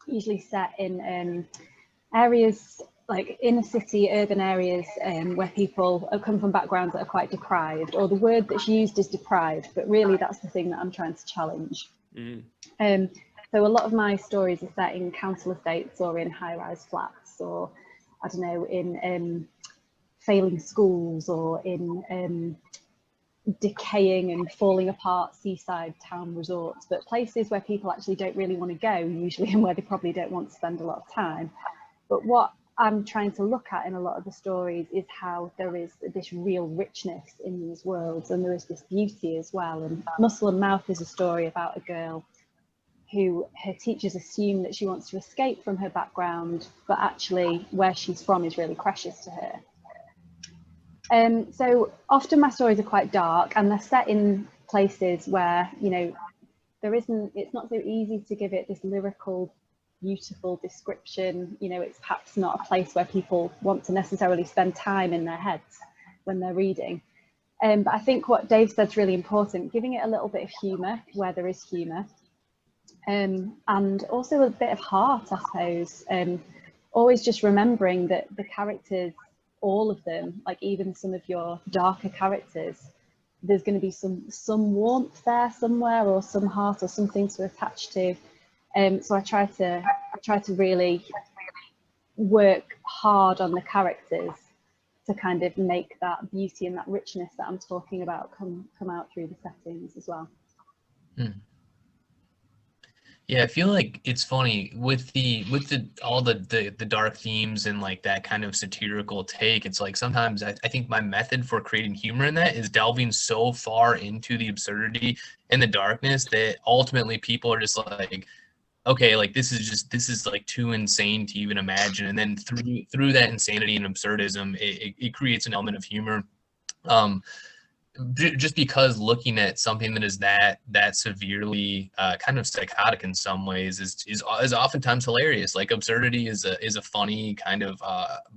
usually set in areas like inner city, urban areas where people come from backgrounds that are quite deprived, or the word that's used is deprived, but really that's the thing that I'm trying to challenge. So a lot of my stories are set in council estates or in high-rise flats, or I don't know, in failing schools, or in decaying and falling apart seaside town resorts, but places where people actually don't really want to go usually, and where they probably don't want to spend a lot of time. But what I'm trying to look at in a lot of the stories is how there is this real richness in these worlds, and there is this beauty as well. And Muscle and Mouth is a story about a girl who her teachers assume that she wants to escape from her background, but actually where she's from is really precious to her. So often my stories are quite dark, and they're set in places where, you know, it's not so easy to give it this lyrical, beautiful description. You know, it's perhaps not a place where people want to necessarily spend time in their heads when they're reading. But I think what Dave said is really important, giving it a little bit of humour where there is humour. And also a bit of heart, I suppose. Always just remembering that the characters, all of them, like even some of your darker characters, there's going to be some warmth there somewhere, or some heart, or something to attach to. So I try to really work hard on the characters to kind of make that beauty and that richness that I'm talking about come out through the settings as well. Yeah, I feel like it's funny with all the dark themes and like that kind of satirical take. It's like sometimes I think my method for creating humor in that is delving so far into the absurdity and the darkness that ultimately people are just like, okay, like this is like too insane to even imagine. And then through that insanity and absurdism, it creates an element of humor. Just because looking at something that is that severely kind of psychotic in some ways is oftentimes hilarious. Like absurdity is a funny kind of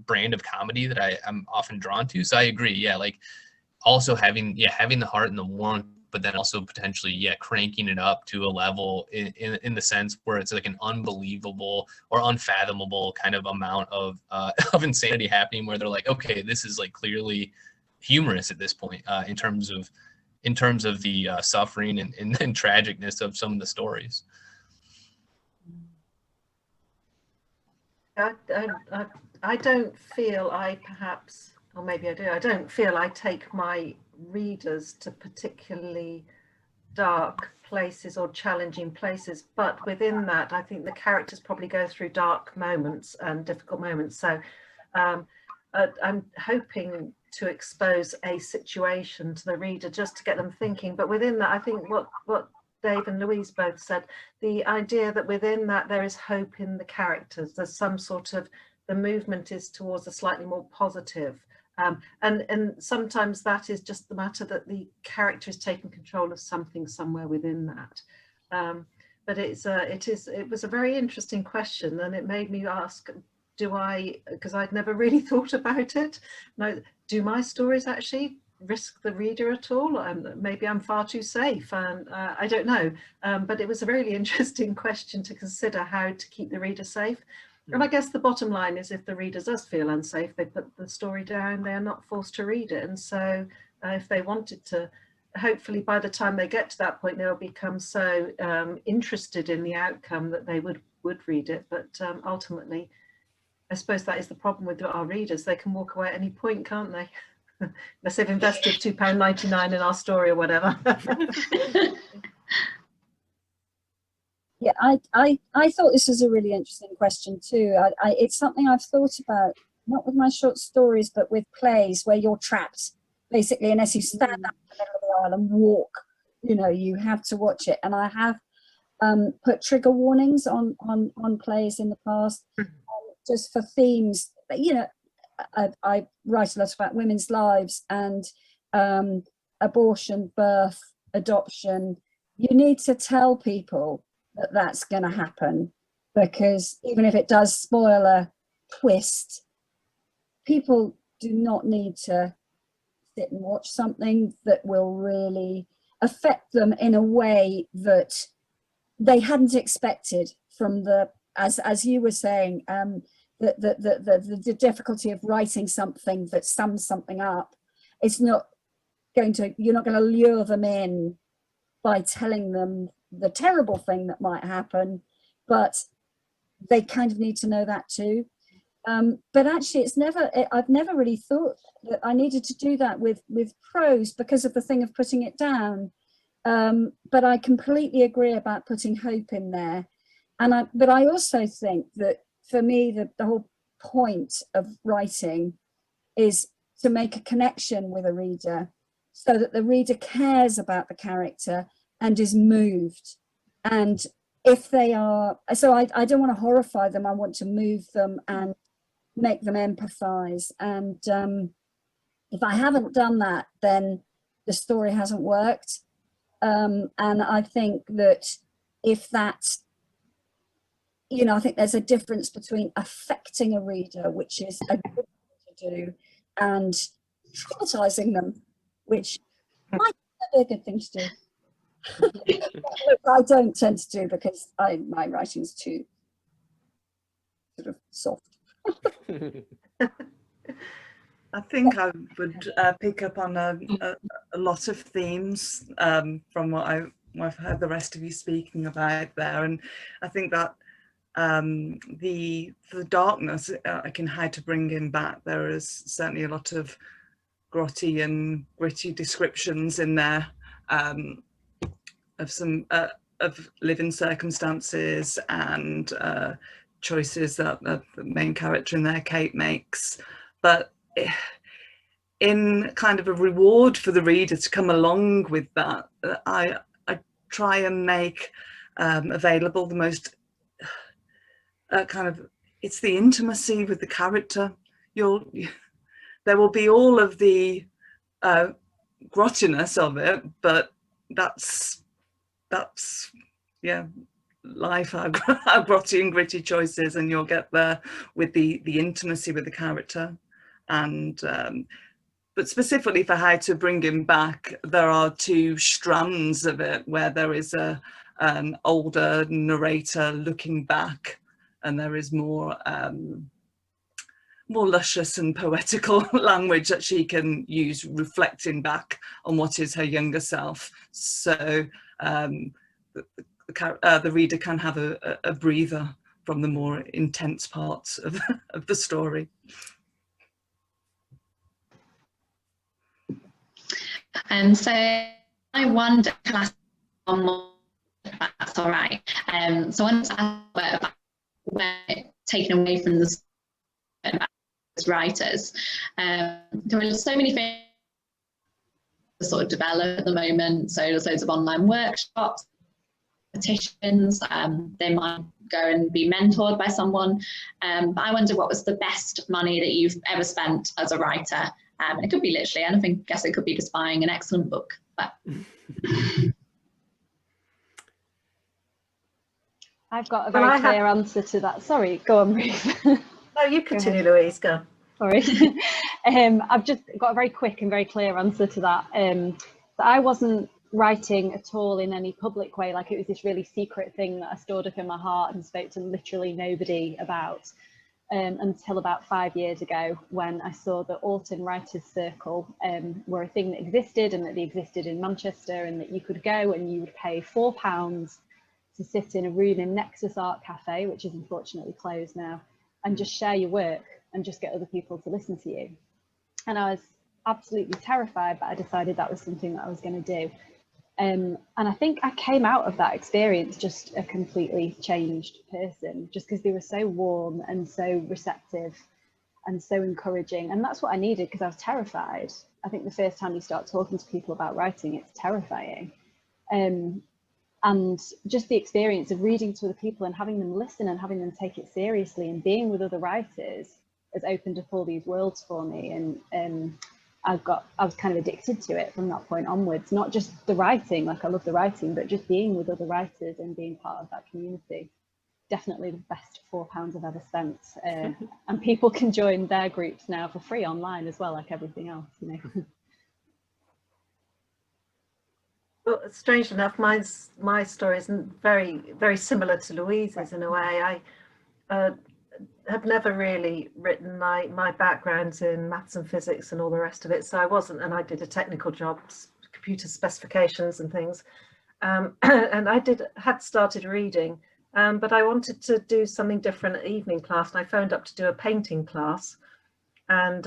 brand of comedy that I'm often drawn to. So I agree. Yeah, like also having the heart and the warmth, but then also potentially cranking it up to a level in the sense where it's like an unbelievable or unfathomable kind of amount of insanity happening, where they're like, okay, this is like clearly humorous at this point in terms of the suffering and tragicness of some of the stories. I don't feel perhaps, or maybe I do, I don't feel I take my readers to particularly dark places or challenging places, but within that I think the characters probably go through dark moments and difficult moments. So I'm hoping to expose a situation to the reader just to get them thinking. But within that, I think what Dave and Louise both said, the idea that within that there is hope in the characters, there's some sort of, the movement is towards a slightly more positive. And sometimes that is just the matter that the character is taking control of something somewhere within that. But it was a very interesting question, and it made me ask, because I'd never really thought about it. No, do my stories actually risk the reader at all? Maybe I'm far too safe, and I don't know. But it was a really interesting question to consider, how to keep the reader safe. And I guess the bottom line is, if the reader does feel unsafe, they put the story down, they are not forced to read it. And so if they wanted to, hopefully by the time they get to that point, they'll become so interested in the outcome that they would read it. But ultimately, I suppose that is the problem with our readers. They can walk away at any point, can't they? Unless they've invested £2.99 in our story or whatever. Yeah, I thought this was a really interesting question too. It's something I've thought about, not with my short stories, but with plays where you're trapped, basically, unless you stand up in the middle of the aisle and walk, you know, you have to watch it. And I have put trigger warnings on plays in the past, just for themes. You know, I write a lot about women's lives and abortion, birth, adoption. You need to tell people that that's going to happen, because even if it does spoil a twist, people do not need to sit and watch something that will really affect them in a way that they hadn't expected from the, as you were saying, the difficulty of writing something that sums something up. It's not going to, you're not going to lure them in by telling them the terrible thing that might happen, but they kind of need to know that too. But actually, I've never really thought that I needed to do that with prose because of the thing of putting it down. But I completely agree about putting hope in there. But I also think that for me, the whole point of writing is to make a connection with a reader, so that the reader cares about the character and is moved. And if they are, so I don't want to horrify them, I want to move them and make them empathize. And if I haven't done that, then the story hasn't worked. And I think that if that, you know, I think there's a difference between affecting a reader, which is a good thing to do, and traumatizing them, which might be a good thing to do. I don't tend to do, because my writing's too sort of soft. I think I would pick up on a lot of themes from what I've heard the rest of you speaking about there, and I think that the darkness, I can how to bring him back. There is certainly a lot of grotty and gritty descriptions in there of some of living circumstances and choices that the main character in there, Kate, makes. But in kind of a reward for the reader to come along with that, I try and make available the most kind of, it's the intimacy with the character. There will be all of the grottiness of it, but that's yeah, life, our grotty and gritty choices, and you'll get there with the intimacy with the character. And but specifically for how to bring him back, there are two strands of it, where there is an older narrator looking back, and there is more luscious and poetical language that she can use, reflecting back on what is her younger self. So the reader can have a breather from the more intense parts of the story. And so I wonder, can I ask one more, if that's all right? So I want to ask about when taken away from the writers. There are so many things to sort of develop at the moment. So there's loads of online workshops, petitions. They might go and be mentored by someone. But I wonder, what was the best money that you've ever spent as a writer? It could be literally anything. I guess it could be just buying an excellent book. But I've got a very clear answer to that. Sorry, go on, Ruth. No, you continue, Louise, go. Sorry. I've just got a very quick and very clear answer to that. So I wasn't writing at all in any public way, like it was this really secret thing that I stored up in my heart and spoke to literally nobody about until about 5 years ago, when I saw the Alton Writers Circle were a thing that existed, and that they existed in Manchester, and that you could go and you would pay £4 to sit in a room in Nexus Art Cafe, which is unfortunately closed now, and just share your work and just get other people to listen to you. And I was absolutely terrified, but I decided that was something that I was going to do. And I think I came out of that experience just a completely changed person, just because they were so warm and so receptive and so encouraging. And that's what I needed, because I was terrified. I think the first time you start talking to people about writing, it's terrifying. And just the experience of reading to other people and having them listen and having them take it seriously and being with other writers has opened up all these worlds for me. And I was kind of addicted to it from that point onwards, not just the writing, like I love the writing, but just being with other writers and being part of that community. Definitely the best £4 I've ever spent. And people can join their groups now for free online as well, like everything else, you know. Well, strange enough, my story isn't very similar to Louise's in a way. I have never really written. My background's in maths and physics and all the rest of it, so I wasn't, and I did a technical job, computer specifications and things, and I had started reading, but I wanted to do something different at evening class, and I phoned up to do a painting class, and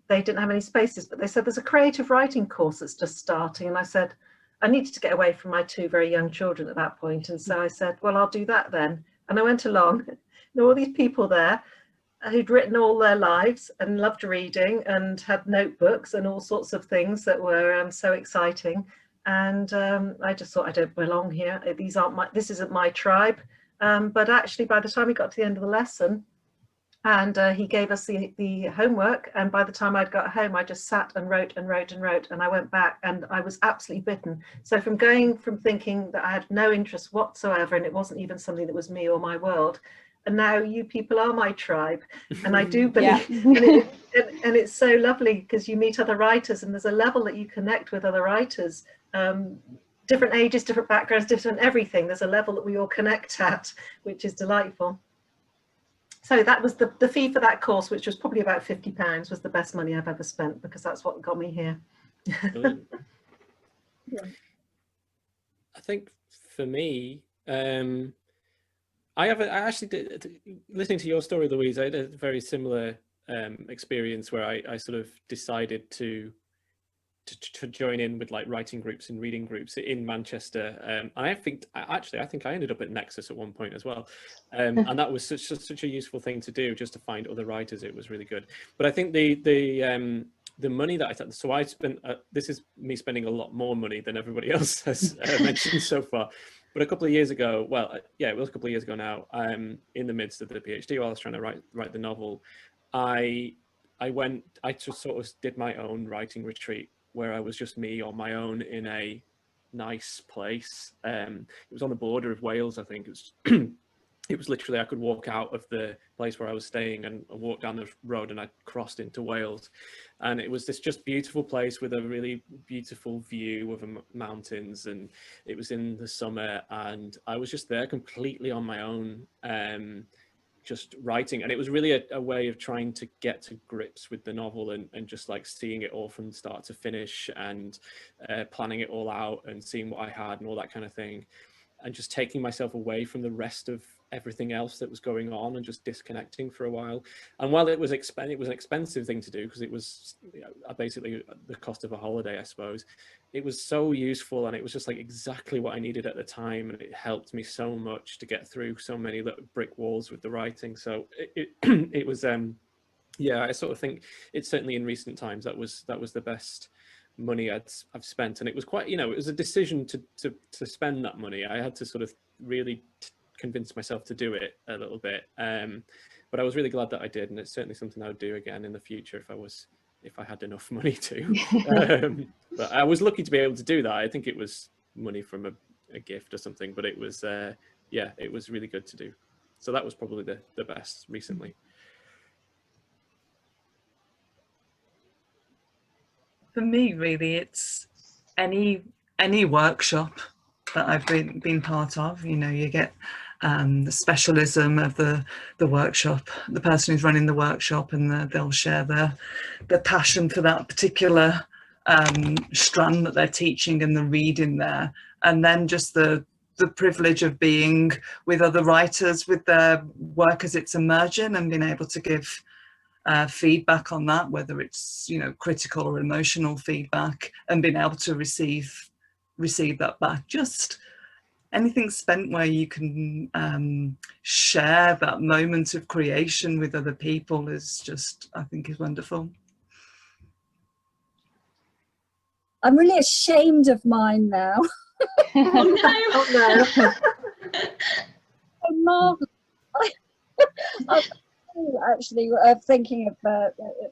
they didn't have any spaces, but they said there's a creative writing course that's just starting, and I said I needed to get away from my 2 very young children at that point, and so I said, well, I'll do that then. And I went along. There were all these people there who'd written all their lives and loved reading and had notebooks and all sorts of things that were so exciting. And I just thought, I don't belong here. This isn't my tribe. But actually, by the time we got to the end of the lesson, and he gave us the homework, and by the time I'd got home, I just sat and wrote and wrote and wrote, and I went back and I was absolutely bitten. So from thinking that I had no interest whatsoever, and it wasn't even something that was me or my world, and now you people are my tribe, and I do believe, and it's so lovely because you meet other writers, and there's a level that you connect with other writers, different ages, different backgrounds, different everything. There's a level that we all connect at, which is delightful. So that was the fee for that course, which was probably about £50, was the best money I've ever spent, because that's what got me here. I think for me, I actually did, listening to your story, Louise, I had a very similar experience where I sort of decided to join in with like writing groups and reading groups in Manchester. And I think I ended up at Nexus at one point as well. And that was such a useful thing to do, just to find other writers. It was really good. But I think the money that I spent, this is me spending a lot more money than everybody else has mentioned so far. But a couple of years ago, well, yeah, it was a couple of years ago now, in the midst of the PhD, while I was trying to write the novel, I just sort of did my own writing retreat, where I was just me on my own in a nice place. It was on the border of Wales, I think. It was literally, I could walk out of the place where I was staying and walk down the road, and I crossed into Wales. And it was this just beautiful place with a really beautiful view of mountains, and it was in the summer, and I was just there completely on my own, just writing. And it was really a way of trying to get to grips with the novel, and just like seeing it all from start to finish, and planning it all out and seeing what I had and all that kind of thing, and just taking myself away from the rest of everything else that was going on and just disconnecting for a while. And while it was an expensive thing to do, because it was basically the cost of a holiday, I suppose, it was so useful, and it was just like exactly what I needed at the time, and it helped me so much to get through so many little brick walls with the writing. So it was yeah, I sort of think it's certainly in recent times that was the best money I've spent. And it was quite, it was a decision to spend that money. I had to sort of really convince myself to do it a little bit, but I was really glad that I did, and it's certainly something I would do again in the future if I had enough money to. But I was lucky to be able to do that. I think it was money from a gift or something, but it was yeah, it was really good to do. So that was probably the best recently. For me, really, it's any workshop that I've been part of. You know, you get the specialism of the workshop, the person who's running the workshop, and they'll share their passion for that particular strand that they're teaching and the reading there, and then just the privilege of being with other writers with their work as it's emerging and being able to give feedback on that, whether it's, you know, critical or emotional feedback, and being able to receive that back. Just anything spent where you can share that moment of creation with other people is just, I think, is wonderful. I'm really ashamed of mine now. Oh no! Oh no! I'm actually thinking of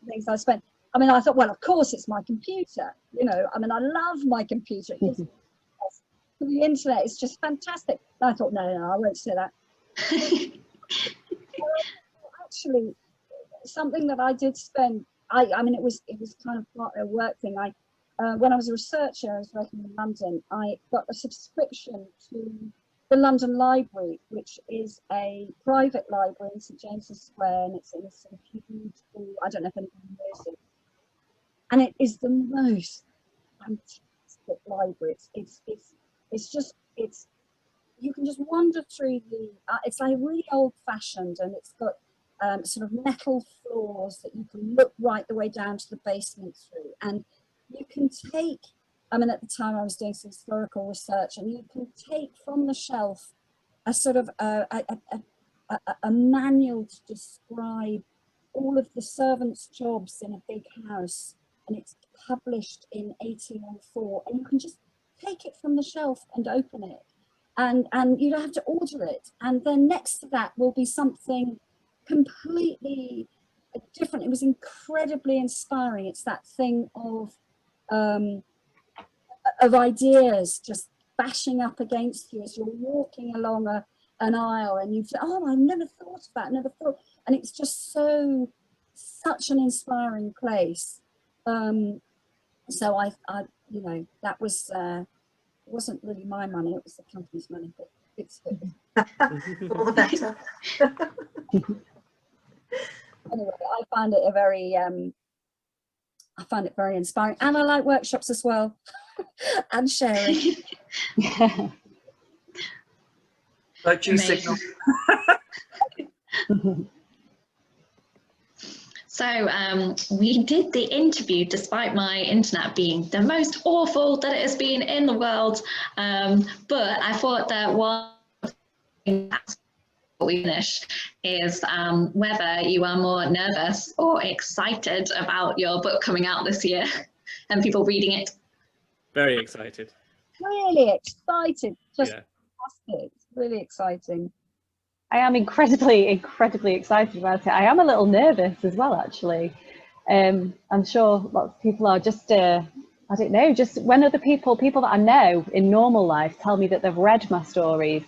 things I spent. I mean, I thought, well, of course it's my computer. You know, I mean, I love my computer. It gives me access to the internet. It's just fantastic. And I thought, no, I won't say that. Actually, something that I did spend. I mean, it was kind of part of a work thing. When I was a researcher, I was working in London. I got a subscription to the London Library, which is a private library in St James's Square, and it's in a sort of beautiful, I don't know if anybody knows it. And it is the most fantastic library. It's just, you can just wander through it's like really old fashioned, and it's got sort of metal floors that you can look right the way down to the basement through. And you can take, I mean, at the time I was doing some historical research, and you can take from the shelf a sort of a manual to describe all of the servants' jobs in a big house, and it's published in 1804, and you can just take it from the shelf and open it, and you don't have to order it. And then next to that will be something completely different. It was incredibly inspiring. It's that thing of ideas just bashing up against you as you're walking along an aisle, and you say, oh, I never thought of that, never thought. And it's just such an inspiring place. So I you know, that was wasn't really my money, it was the company's money, but it's good. All the better. Anyway, I find it very inspiring, and I like workshops as well. And sharing. Virtue signal. So we did the interview despite my internet being the most awful that it has been in the world, but I thought that one thing we finish is whether you are more nervous or excited about your book coming out this year and people reading it. Very excited. Really excited. Just Yeah. fantastic. It's really exciting. I am incredibly excited about it. I am a little nervous as well, actually. I'm sure lots of people are. Just I don't know, just when other people that I know in normal life tell me that they've read my stories,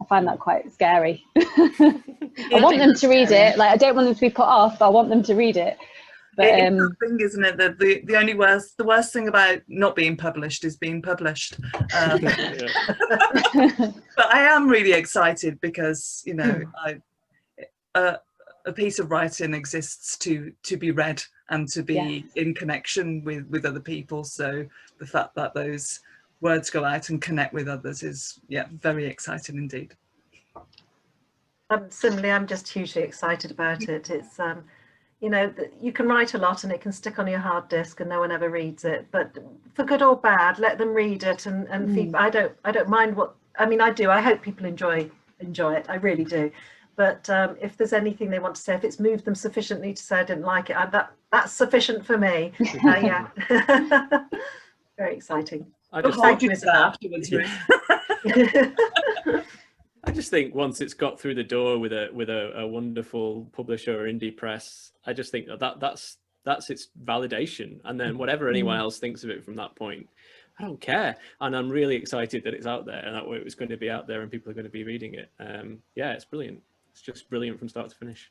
I find that quite scary. I want them to read it. Like, I don't want them to be put off, but I want them to read it. But It's that thing, isn't it, that the worst thing about not being published is being published. Yeah. But I am really excited because, you know, a piece of writing exists to be read and to be in connection with other people. So the fact that those words go out and connect with others is, yeah, very exciting indeed. Similarly, I'm just hugely excited about it. It's you know, you can write a lot and it can stick on your hard disk and no one ever reads it, but for good or bad, let them read it and feedback. I don't mind what, I mean, I do. I hope people enjoy it. I really do. But if there's anything they want to say, if it's moved them sufficiently to say I didn't like it, that's sufficient for me. Yeah. Very exciting. I just Hold you to that afterwards, Ruth. I just think once it's got through the door with a wonderful publisher or indie press, I just think that's its validation. And then whatever anyone else thinks of it from that point, I don't care. And I'm really excited that it's out there and that it was going to be out there and people are going to be reading it. Yeah, it's brilliant. It's just brilliant from start to finish.